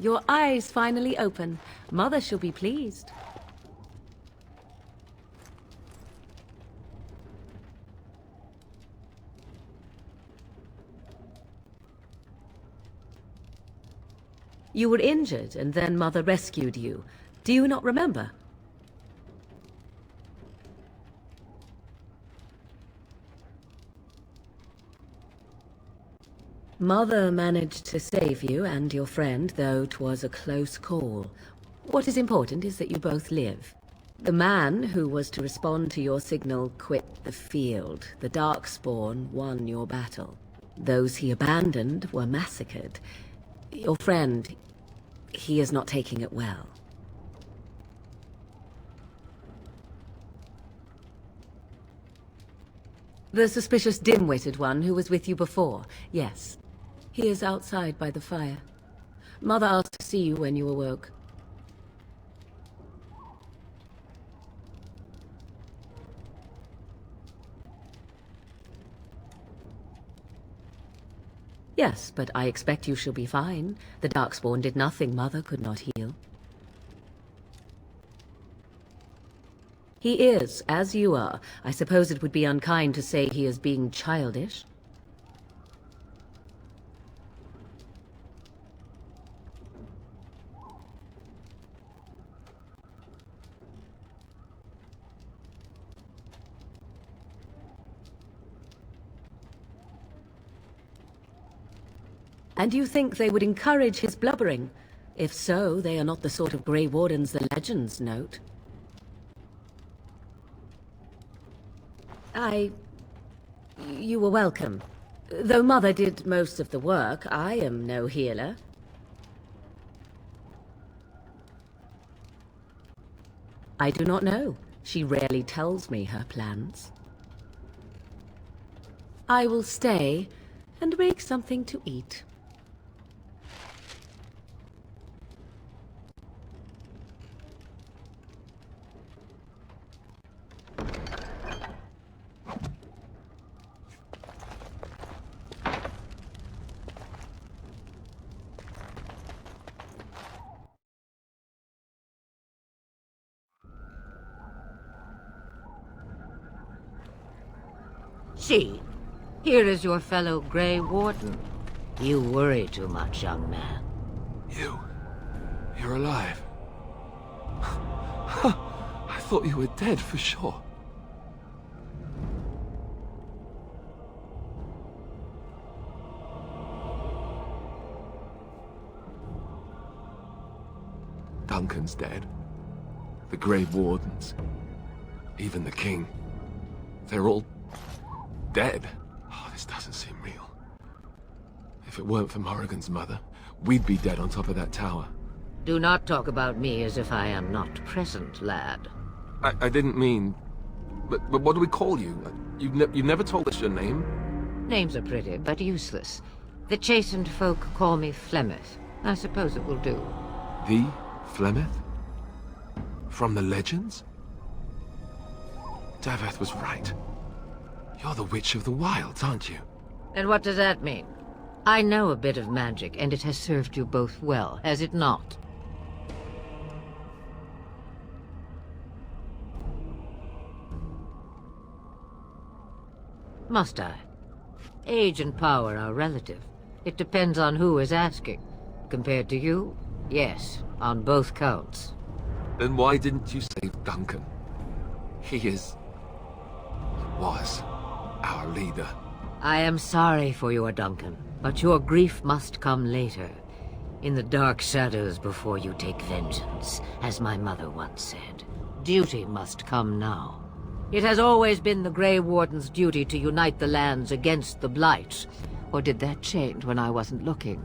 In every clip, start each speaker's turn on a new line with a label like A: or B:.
A: Your eyes finally open. Mother shall be pleased. You were injured, and then Mother rescued you. Do you not remember? Mother managed to save you and your friend, though 'twas a close call. What is important is that you both live. The man who was to respond to your signal quit the field. The Darkspawn won your battle. Those he abandoned were massacred. Your friend, he is not taking it well. The suspicious dim-witted one who was with you before, yes. He is outside by the fire. Mother asked to see you when you awoke. Yes, but I expect you shall be fine. The Darkspawn did nothing Mother could not heal. He is, as you are. I suppose it would be unkind to say he is being childish. And you think they would encourage his blubbering? If so, they are not the sort of Grey Wardens the legends note. You were welcome. Though Mother did most of the work, I am no healer. I do not know. She rarely tells me her plans. I will stay and make something to eat.
B: See, here is your fellow Grey Warden. You worry too much, young man.
C: You're alive. I thought you were dead for sure. Duncan's dead. The Grey Wardens. Even the King. They're all dead. Oh, this doesn't seem real. If it weren't for Morrigan's mother, we'd be dead on top of that tower.
B: Do not talk about me as if I am not present, lad.
C: I didn't mean... But what do we call you? You've never told us your name?
B: Names are pretty, but useless. The chastened folk call me Flemeth. I suppose it will do.
C: The Flemeth? From the legends? Daveth was right. You're the Witch of the Wilds, aren't you?
B: And what does that mean? I know a bit of magic, and it has served you both well, has it not? Must I? Age and power are relative. It depends on who is asking. Compared to you, yes, on both counts.
C: Then why didn't you save Duncan? He was our leader.
B: I am sorry for your Duncan, but your grief must come later. In the dark shadows before you take vengeance, as my mother once said. Duty must come now. It has always been the Grey Warden's duty to unite the lands against the Blight. Or did that change when I wasn't looking?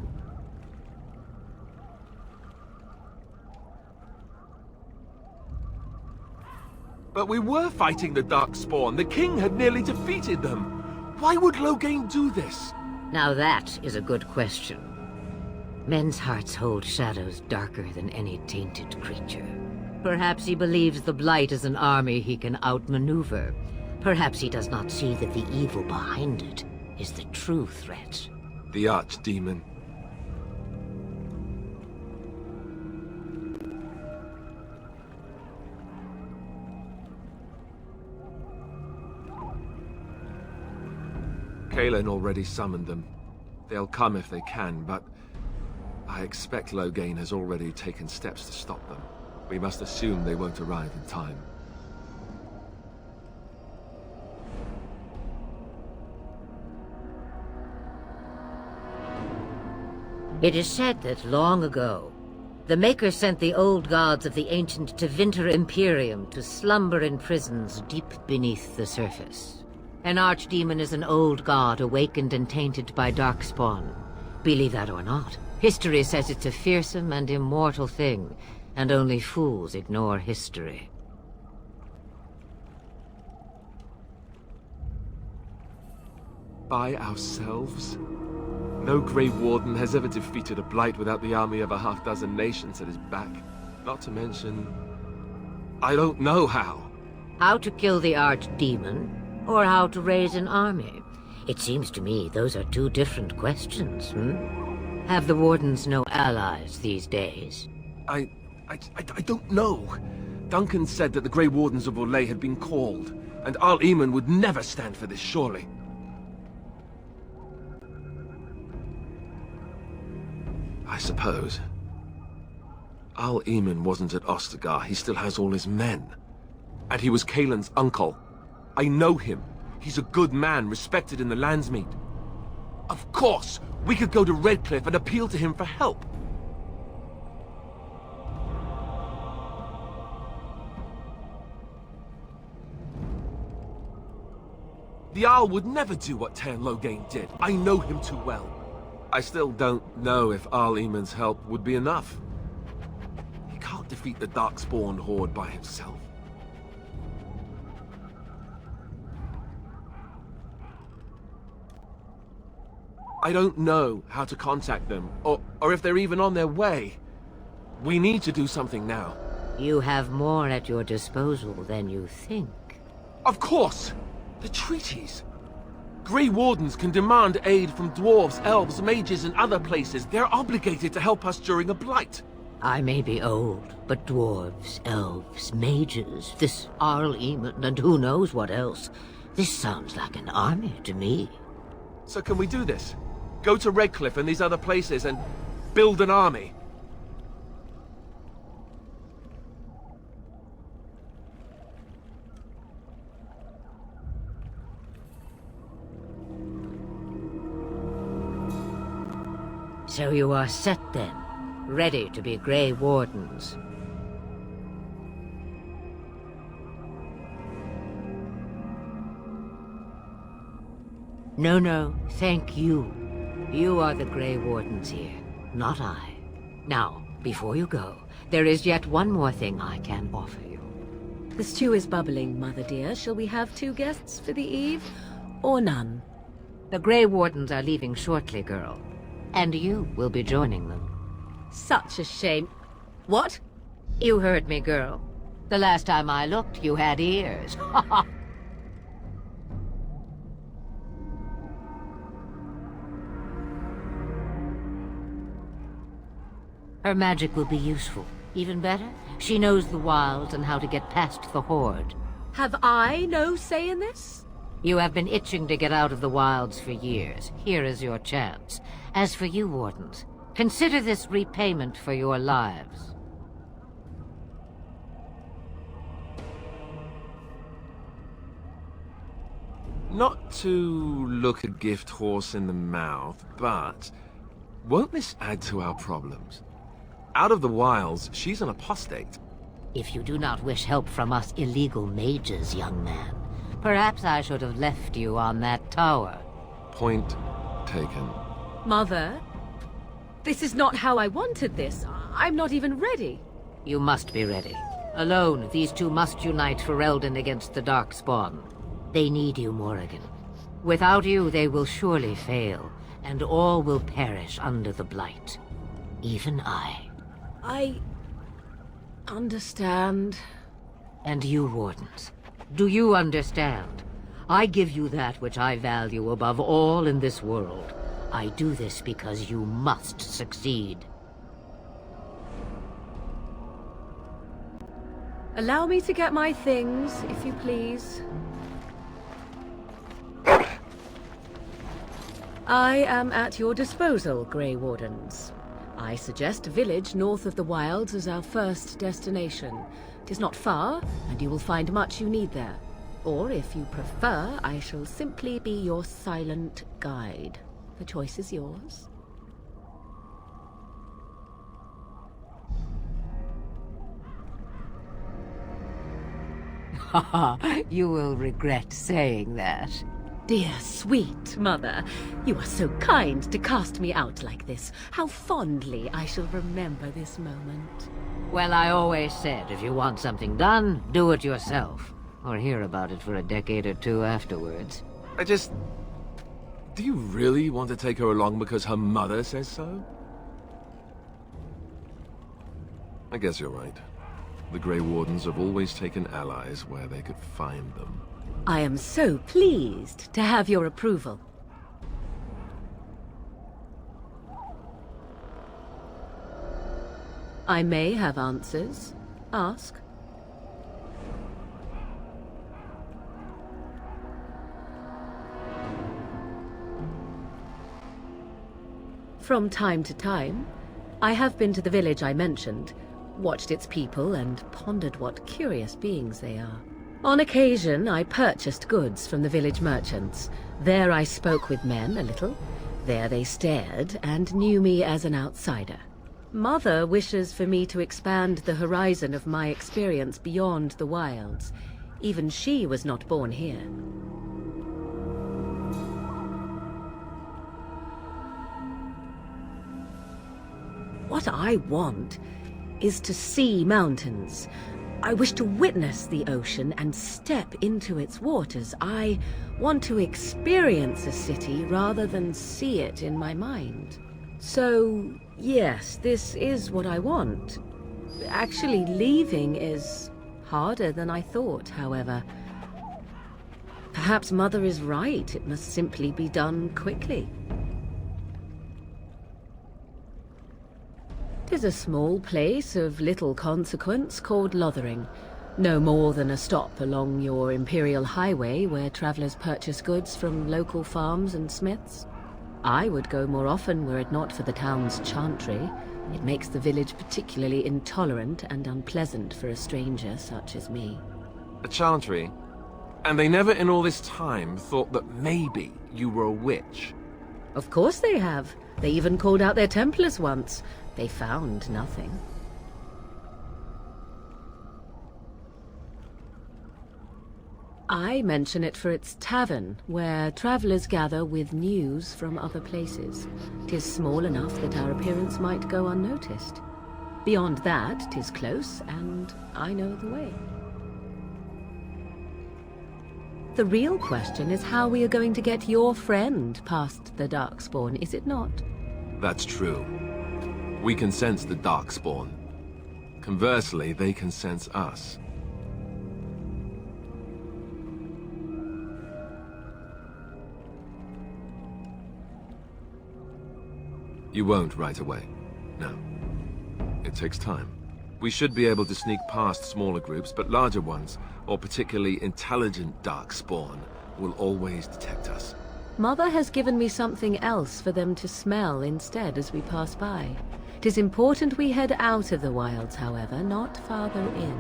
C: But we were fighting the Darkspawn. The King had nearly defeated them. Why would Loghain do this?
B: Now that is a good question. Men's hearts hold shadows darker than any tainted creature. Perhaps he believes the Blight is an army he can outmaneuver. Perhaps he does not see that the evil behind it is the true threat.
C: The Archdemon. Kaelin already summoned them. They'll come if they can, but I expect Loghain has already taken steps to stop them. We must assume they won't arrive in time.
B: It is said that long ago, the Maker sent the old gods of the ancient Tevinter Imperium to slumber in prisons deep beneath the surface. An archdemon is an old god awakened and tainted by darkspawn. Believe that or not, history says it's a fearsome and immortal thing, and only fools ignore history.
C: By ourselves? No Grey Warden has ever defeated a Blight without the army of a half-dozen nations at his back. Not to mention, I don't know how.
B: How to kill the archdemon, or how to raise an army? It seems to me those are two different questions, Have the Wardens no allies these days?
C: I don't know. Duncan said that the Grey Wardens of Orlais had been called, and Arl Eamon would never stand for this, surely. I suppose. Arl Eamon wasn't at Ostagar. He still has all his men. And he was Kaelin's uncle. I know him. He's a good man, respected in the Landsmeet. Of course, we could go to Redcliffe and appeal to him for help. The Arl would never do what Tairn Loghain did. I know him too well. I still don't know if Arl Eamon's help would be enough. He can't defeat the Darkspawn horde by himself. I don't know how to contact them, or if they're even on their way. We need to do something now.
B: You have more at your disposal than you think.
C: Of course! The treaties! Grey Wardens can demand aid from dwarves, elves, mages, and other places. They're obligated to help us during a blight.
B: I may be old, but dwarves, elves, mages, this Arl Eamon, and who knows what else. This sounds like an army to me.
C: So can we do this? Go to Redcliffe and these other places and build an army?
B: So you are set then, ready to be Grey Wardens. No, thank you. You are the Grey Wardens here, not I. Now, before you go, there is yet one more thing I can offer you.
A: The stew is bubbling, Mother dear. Shall we have 2 guests for the eve, or none?
B: The Grey Wardens are leaving shortly, girl. And you will be joining them.
A: Such a shame. What?
B: You heard me, girl. The last time I looked, you had ears. Her magic will be useful. Even better, she knows the wilds and how to get past the horde.
A: Have I no say in this?
B: You have been itching to get out of the wilds for years. Here is your chance. As for you, Wardens, consider this repayment for your lives.
C: Not to look a gift horse in the mouth, but won't this add to our problems? Out of the wilds, she's an apostate.
B: If you do not wish help from us illegal mages, young man, perhaps I should have left you on that tower.
C: Point taken.
A: Mother, this is not how I wanted this. I'm not even ready.
B: You must be ready. Alone, these two must unite for Eldon against the Darkspawn. They need you, Morrigan. Without you, they will surely fail, and all will perish under the Blight. Even I.
A: I understand.
B: And you, Wardens, do you understand? I give you that which I value above all in this world. I do this because you must succeed.
A: Allow me to get my things, if you please. I am at your disposal, Grey Wardens. I suggest a village north of the Wilds as our first destination. It is not far, and you will find much you need there. Or, if you prefer, I shall simply be your silent guide. The choice is yours.
B: You will regret saying that.
A: Dear, sweet mother, you are so kind to cast me out like this. How fondly I shall remember this moment.
B: Well, I always said, if you want something done, do it yourself. Or hear about it for a decade or two afterwards.
C: Do you really want to take her along because her mother says so? I guess you're right. The Grey Wardens have always taken allies where they could find them.
A: I am so pleased to have your approval. I may have answers. Ask. From time to time, I have been to the village I mentioned, watched its people, and pondered what curious beings they are. On occasion, I purchased goods from the village merchants. There I spoke with men a little. There they stared and knew me as an outsider. Mother wishes for me to expand the horizon of my experience beyond the wilds. Even she was not born here. What I want is to see mountains. I wish to witness the ocean and step into its waters. I want to experience a city rather than see it in my mind. So, yes, this is what I want. Actually, leaving is harder than I thought, however. Perhaps Mother is right. It must simply be done quickly. It is a small place of little consequence called Lothering. No more than a stop along your Imperial Highway where travelers purchase goods from local farms and smiths. I would go more often were it not for the town's chantry. It makes the village particularly intolerant and unpleasant for a stranger such as me.
C: A chantry? And they never in all this time thought that maybe you were a witch?
A: Of course they have. They even called out their Templars once. They found nothing. I mention it for its tavern, where travelers gather with news from other places. 'Tis small enough that our appearance might go unnoticed. Beyond that, 'tis close, and I know the way. The real question is how we are going to get your friend past the Darkspawn, is it not?
C: That's true. We can sense the Darkspawn. Conversely, they can sense us. You won't right away. No. It takes time. We should be able to sneak past smaller groups, but larger ones, or particularly intelligent Darkspawn, will always detect us.
A: Mother has given me something else for them to smell instead as we pass by. It is important we head out of the wilds, however, not farther in.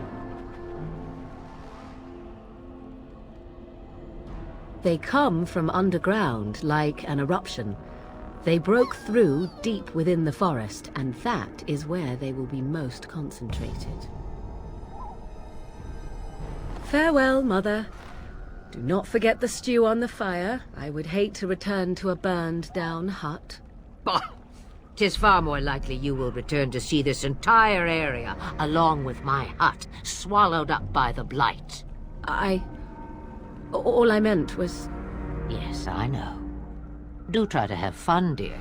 A: They come from underground, like an eruption. They broke through deep within the forest, and that is where they will be most concentrated. Farewell, Mother. Do not forget the stew on the fire. I would hate to return to a burned-down hut.
B: Bah! 'Tis far more likely you will return to see this entire area, along with my hut, swallowed up by the blight.
A: All I meant was...
B: Yes, I know. Do try to have fun, dear.